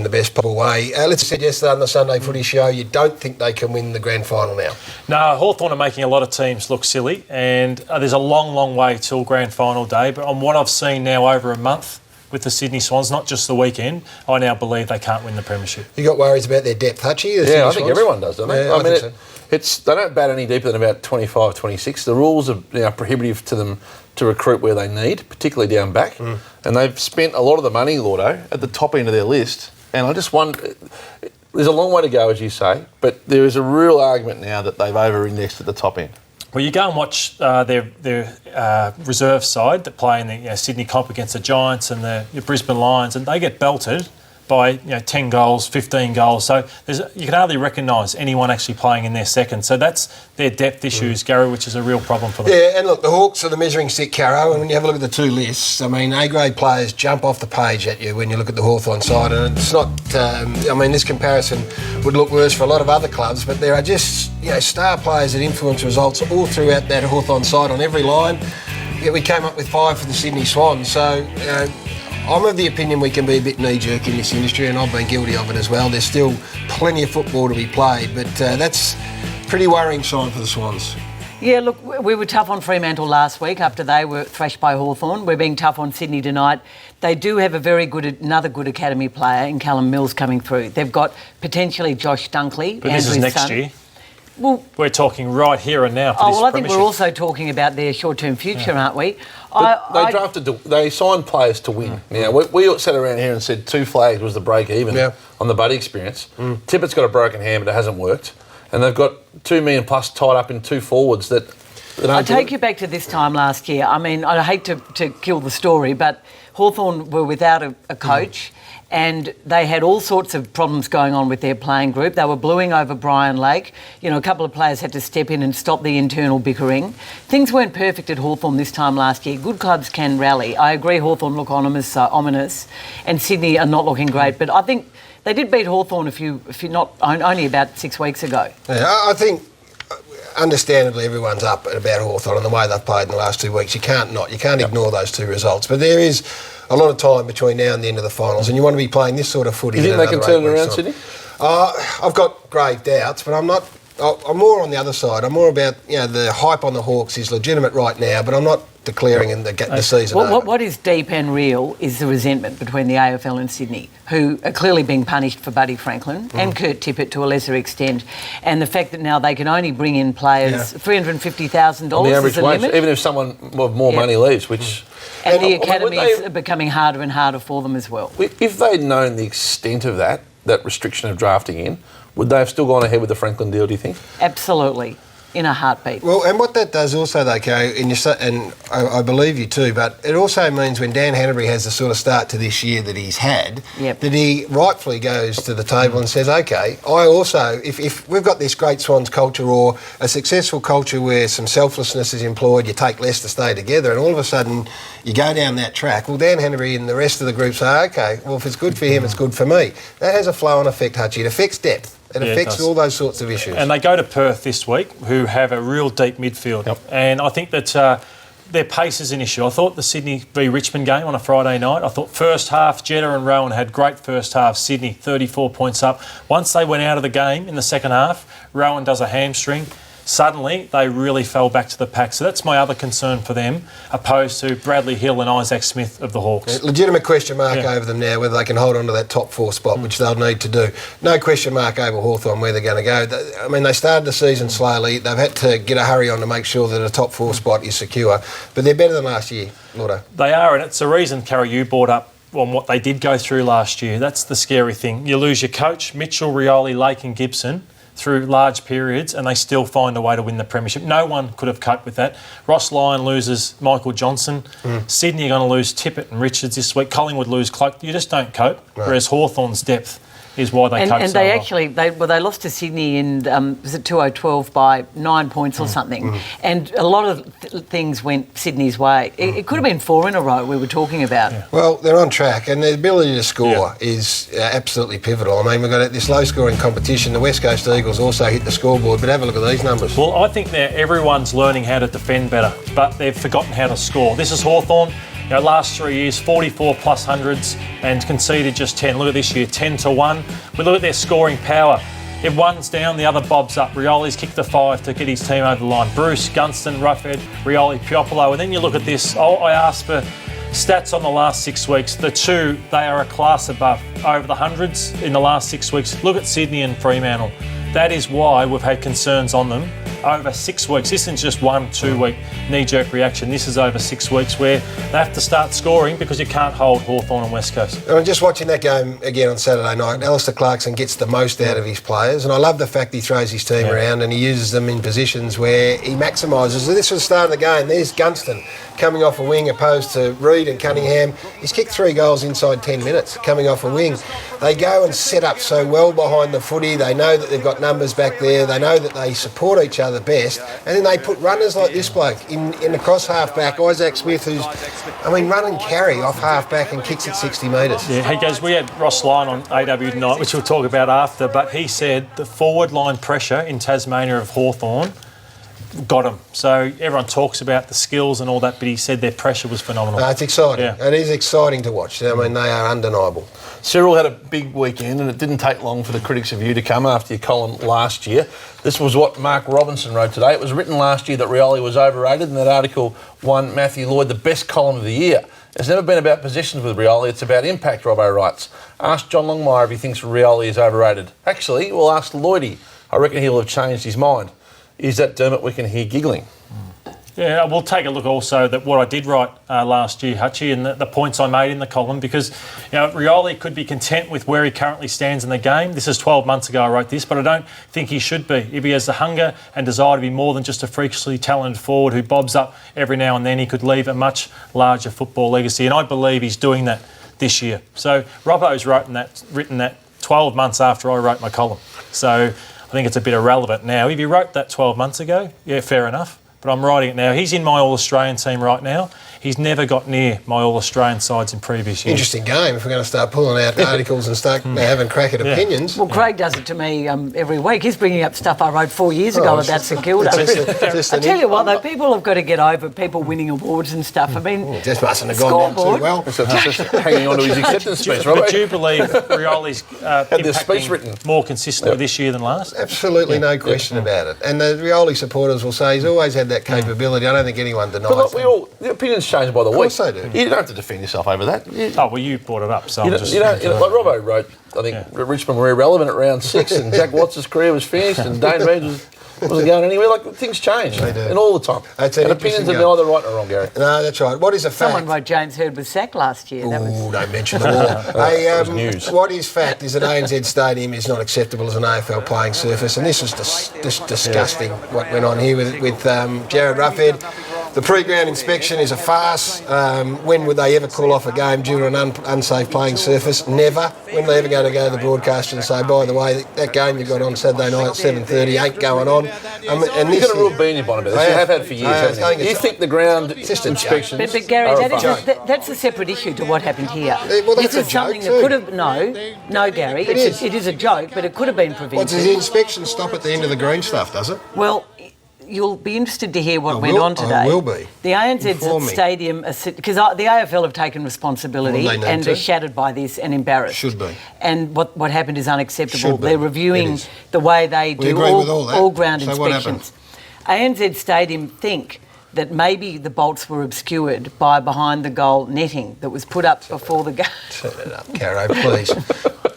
the best possible way. Let's say yesterday on the Sunday Footy Show, you don't think they can win the grand final now? No, Hawthorn are making a lot of teams look silly, and there's a long, long way till grand final day. But on what I've seen now over a month with the Sydney Swans, not just the weekend, I now believe they can't win the premiership. You got worries about their depth, Hutchie? Yeah, I think everyone does, don't they? Yeah, I mean, so. They don't bat any deeper than about 25, 26. The rules are prohibitive to them to recruit where they need, particularly down back. And they've spent a lot of the money, Lordo, at the top end of their list. And I just wonder, there's a long way to go, as you say, but there is a real argument now that they've over-indexed at the top end. Well, you go and watch their reserve side that play in the Sydney comp against the Giants and the Brisbane Lions, and they get belted by 10 goals, 15 goals. So you can hardly recognise anyone actually playing in their second. So that's their depth issues, Garry, which is a real problem for them. Yeah, and look, the Hawks are the measuring stick, Caro, and when you have a look at the two lists, I mean, A-grade players jump off the page at you when you look at the Hawthorn side, and it's not, this comparison would look worse for a lot of other clubs, but there are just, star players that influence results all throughout that Hawthorn side on every line. Yet we came up with 5 for the Sydney Swans, so... I'm of the opinion we can be a bit knee-jerk in this industry, and I've been guilty of it as well. There's still plenty of football to be played, but that's a pretty worrying sign for the Swans. Yeah, look, we were tough on Fremantle last week after they were thrashed by Hawthorn. We're being tough on Sydney tonight. They do have another good academy player in Callum Mills coming through. They've got potentially Josh Dunkley. But this is next year. Well, we're talking right here and now for this I think premiership. we're also talking about their short-term future, aren't we? They signed players to win. Now, we sat around here and said 2 flags was the break-even on the Buddy experience. Tippett's got a broken hand, but it hasn't worked. And they've got $2 million plus tied up in 2 forwards that I take you back to this time last year. I mean, I hate to kill the story, but Hawthorn were without a coach. And they had all sorts of problems going on with their playing group. They were bluing over Brian Lake. A couple of players had to step in and stop the internal bickering. Things weren't perfect at Hawthorn this time last year. Good clubs can rally. I agree Hawthorn look ominous, and Sydney are not looking great. But I think they did beat Hawthorn only about 6 weeks ago. Yeah, I think... Understandably, everyone's up about Hawthorn and the way they've played in the last 2 weeks. You can't ignore those 2 results. But there is a lot of time between now and the end of the finals, and you want to be playing this sort of footy. You think they can turn it around, Sydney? I've got grave doubts, but I'm not. I'm more on the other side. I'm more about the hype on the Hawks is legitimate right now, but I'm not declaring in the season. What is deep and real is the resentment between the AFL and Sydney, who are clearly being punished for Buddy Franklin and Kurt Tippett to a lesser extent, and the fact that now they can only bring in players $350,000 is the limit. Even if someone with more money leaves, which... And the academies are becoming harder and harder for them as well. If they'd known the extent of that restriction of drafting in, would they have still gone ahead with the Franklin deal, do you think? Absolutely. In a heartbeat. Well, and what that does also, though, Garry, and I believe you too, but it also means when Dan Hanbury has the sort of start to this year that he's had, that he rightfully goes to the table and says, OK, I also, if we've got this great Swans culture or a successful culture where some selflessness is employed, you take less to stay together, and all of a sudden you go down that track, well, Dan Hanbury and the rest of the group say, OK, well, if it's good for him, it's good for me. That has a flow-on effect, Hutchie. It affects depth. It affects all those sorts of issues. And they go to Perth this week, who have a real deep midfield. Yep. And I think that their pace is an issue. I thought the Sydney v Richmond game on a Friday night, I thought first half, Jeddah and Rowan had great first half. Sydney, 34 points up. Once they went out of the game in the second half, Rowan does a hamstring. Suddenly, they really fell back to the pack. So that's my other concern for them, opposed to Bradley Hill and Isaac Smith of the Hawks. Legitimate question mark over them now, whether they can hold on to that top 4 spot, which they'll need to do. No question mark over Hawthorn where they're going to go. I mean, they started the season slowly. They've had to get a hurry on to make sure that a top 4 spot is secure. But they're better than last year, Lordo. They are, and it's the reason, Carrie, you brought up on what they did go through last year. That's the scary thing. You lose your coach, Mitchell, Rioli, Lake and Gibson, through large periods, and they still find a way to win the premiership. No one could have coped with that. Ross Lyon loses Michael Johnson. Sydney are going to lose Tippett and Richards this week. Collingwood lose Cloak. You just don't cope. Right. Whereas Hawthorn's depth is why they cope so well. They lost to Sydney in, was it 2012 by 9 points or something. And a lot of things went Sydney's way. It could have been 4 in a row we were talking about. Yeah. Well, they're on track, and their ability to score is absolutely pivotal. I mean, we've got this low-scoring competition. The West Coast Eagles also hit the scoreboard, but have a look at these numbers. Well, I think everyone's learning how to defend better, but they've forgotten how to score. This is Hawthorn. last 3 years, 44 plus hundreds and conceded just 10. Look at this year, 10-1. We look at their scoring power. If one's down, the other bobs up. Rioli's kicked the 5 to get his team over the line. Bruce, Gunston, Ruffhead, Rioli, Piopolo. And then you look at this. I asked for stats on the last 6 weeks. The two, they are a class above, over the hundreds in the last 6 weeks. Look at Sydney and Fremantle. That is why we've had concerns on them over 6 weeks. This isn't just 1-2 week knee-jerk reaction. This is over 6 weeks where they have to start scoring because you can't hold Hawthorn and West Coast. I'm just watching that game again on Saturday night. Alistair Clarkson gets the most out of his players, and I love the fact he throws his team around and he uses them in positions where he maximises. This was the start of the game. There's Gunston coming off a wing opposed to Reid and Cunningham. He's kicked 3 goals inside 10 minutes coming off a wing. They go and set up so well behind the footy. They know that they've got numbers back there. They know that they support each other best. And then they put runners like this bloke in the cross half-back, Isaac Smith, who's, run and carry off half-back and kicks at 60 metres. Yeah, he goes, we had Ross Lyon on AW tonight, which we'll talk about after, but he said the forward line pressure in Tasmania of Hawthorn got him. So everyone talks about the skills and all that, but he said their pressure was phenomenal. It's exciting. Yeah. It is exciting to watch. They are undeniable. Cyril had a big weekend, and it didn't take long for the critics of you to come after your column last year. This was what Mark Robinson wrote today. It was written last year that Rioli was overrated, and that article won Matthew Lloyd the best column of the year. It's never been about possessions with Rioli, it's about impact, Robbo writes. Ask John Longmire if he thinks Rioli is overrated. Actually, we'll ask Lloydie. I reckon he'll have changed his mind. Is that Dermot Wicken here giggling? Yeah, we'll take a look also at what I did write last year, Hutchie, and the points I made in the column, because Rioli could be content with where he currently stands in the game. This is 12 months ago I wrote this, but I don't think he should be. If he has the hunger and desire to be more than just a freakishly talented forward who bobs up every now and then, he could leave a much larger football legacy, and I believe he's doing that this year. So Robbo's written that 12 months after I wrote my column. So I think it's a bit irrelevant now. If you wrote that 12 months ago, yeah, fair enough. But I'm writing it now. He's in my All-Australian team right now. He's never got near my All-Australian sides in previous years. Interesting game if we're going to start pulling out articles and start having crack at opinions. Well, Craig does it to me every week. He's bringing up stuff I wrote 4 years ago about St Kilda. I tell you what, though, people have got to get over people winning awards and stuff. I mean, just mustn't have gone down too well. Just hanging on to his acceptance speech, right? But do you believe Rioli's speech written more consistently this year than last? Absolutely, no question about it. And the Rioli supporters will say he's always had that capability. I don't think anyone denies that. The opinions change by the week. Of course they do. You don't have to defend yourself over that. You brought it up, so I'm just... like Robbo wrote, I think Richmond were irrelevant at round 6 and Jack Watts' career was finished and Dane Reeves wasn't going anywhere. Like, things change. They do. And all the time. That's and opinions are neither right nor wrong, Gary. No, that's right. What is a fact? Someone wrote James Hird was sacked last year. Don't mention the war. was news. What is fact is that ANZ Stadium is not acceptable as an AFL playing surface, and this was just disgusting what went on here with Jared Ruffhead. The pre-ground inspection is a farce. When would they ever call off a game due to an unsafe playing surface? Never. When are they ever going to go to the broadcaster and say, by the way, that game you got on Saturday night at 7:30 ain't going on? And you've got a real bean about this. You have had for years, haven't you? You think the ground inspections But Gary, that's a separate issue to what happened here. Well, that's this is something that could have... No, Gary, it is a joke, but it could have been prevented. Does the inspection stop at the end of the green stuff, does it? Well, you'll be interested to hear what went on today. I will be. The ANZ Stadium, because the AFL have taken responsibility and are shattered by this and embarrassed. Should be. And what happened is unacceptable. They're reviewing the way they do all ground inspections. ANZ Stadium think that maybe the bolts were obscured by behind the goal netting that was put up before the game. Turn it up, Caro, please.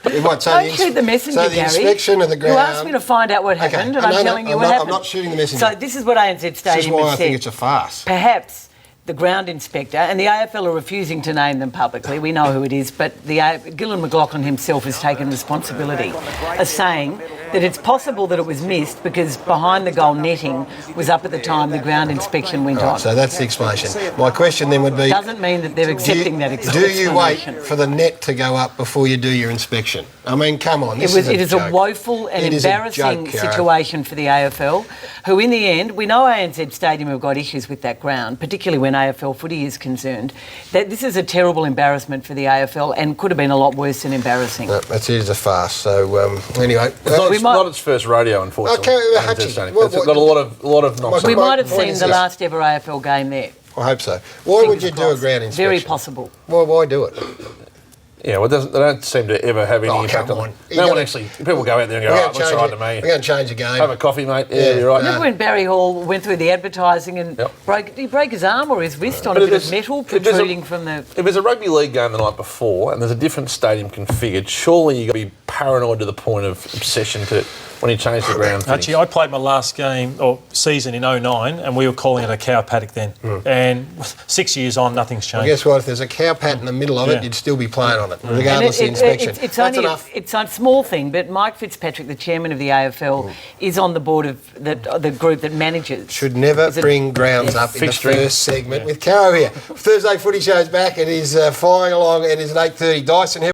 Don't shoot the messenger, so the Gary. Inspection of the ground. You asked me to find out what happened, and I'm telling you what happened. I'm not shooting the messenger. So this is what ANZ Stadium has said. This is why I think it's a farce. Perhaps the ground inspector, and the AFL are refusing to name them publicly, we know who it is, but Gillan McLachlan himself has taken responsibility, as saying that it's possible that it was missed because behind the goal netting was up at the time the ground inspection went on. So that's the explanation. My question then would be... Doesn't mean that they're accepting that explanation. Do you wait for the net to go up before you do your inspection? I mean, come on, it is a woeful and embarrassing situation for the AFL, who in the end, we know ANZ Stadium have got issues with that ground, particularly when AFL footy is concerned. That this is a terrible embarrassment for the AFL and could have been a lot worse than embarrassing. No, it is a farce. So anyway, it's not its first rodeo, unfortunately. Okay, it's got a lot of nonsense. We might have seen the last ever AFL game there. I hope so. Why would you do a ground inspection? Very possible. Why do it? Yeah, well, they don't seem to ever have any impact come on on. it. No one actually... People go out there and go, oh, it looks all right to me. We're going to change the game. Have a coffee, mate. Yeah, you're right. Remember when Barry Hall went through the advertising and he broke his arm or his wrist on a bit of metal protruding from the... If there's a rugby league game the night before and there's a different stadium configured, surely you've got to be paranoid to the point of obsession to when you change the ground. Actually, I played my last game or season in 09 and we were calling it a cow paddock then. And 6 years on, nothing's changed. Well, guess what? If there's a cow pat in the middle of it, you'd still be playing on it, regardless of the inspection. It's only it's a small thing, but Mike Fitzpatrick, the chairman of the AFL, is on the board of the group that manages. Should never bring grounds up in the first segment with Caro here. Thursday Footy Show's back. It is flying along. It is at 8:30. Dyson